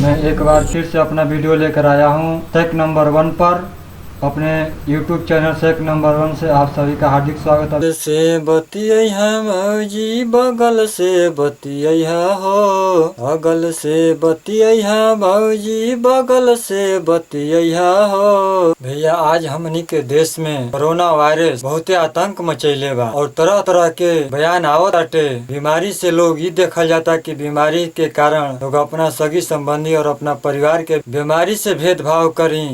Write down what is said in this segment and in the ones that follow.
मैं एक बार फिर से अपना वीडियो लेकर आया हूँ टेक नंबर 1 पर। अपने YouTube चैनल सेक नंबर 1 से आप सभी का हार्दिक स्वागत है। से बतिया मौजी बगल से बतिया हो, अगल से बतिया मौजी बगल से बतिया हो। भैया आज हमनी के देश में कोरोना वायरस बहुते आतंक मचैले बा और तरह तरह के बयान आवत बाटे। बीमारी से लोग ये देखल जाता कि बीमारी के कारण लोग अपना सगी संबंधी और अपना परिवार के बीमारी से भेदभाव करी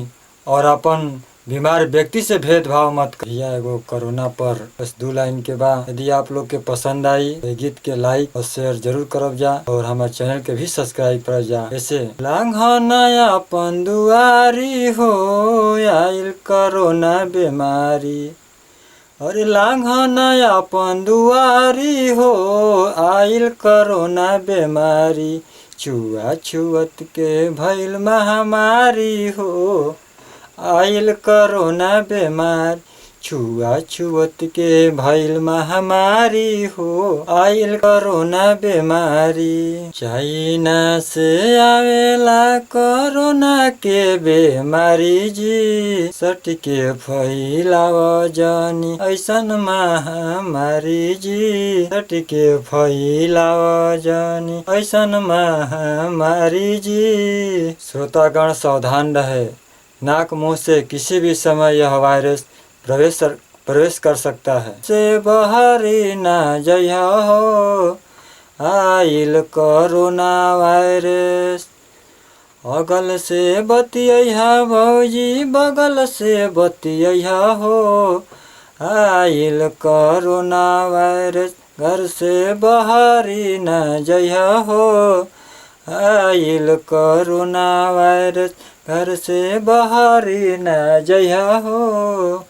और अपन बीमार व्यक्ति से भेदभाव मत करिए। एगो कोरोना पर बस 2 लाइन के बाद यदि आप लोग के पसंद आई तो गीत के लाइक और शेयर जरूर करब जा और हमारे चैनल के भी सब्सक्राइब कर जा। ऐसे लांघना अपन दुआरी हो आइल कोरोना बीमारी, और लांघना अपन दुआरी हो आइल कोरोना बीमारी, छुआ छुअत के भइल महामारी हो आइल कोरोना बीमार, छुआ छुअत के भइल महामारी हो आइल कोरोना बीमारी। चाइना से आवेला कोरोना के बीमारी जी, सट के फैलाव जानी ऐसन महामारी जी, सट के फैलाव जानी ऐसन महामारी जी। श्रोतागण सावधान रहे, नाक मुंह से किसी भी समय यह वायरस प्रवेश कर सकता है। से बाहरी ना जइहा हो आइल कोरोना वायरस, अगल से बतिया भौजी बगल से बतिया हो आइल कोरोना वायरस, घर से बाहरी ना जइहा हो आइल कोरोना वायरस, घर से बाहरी न जइहा हो।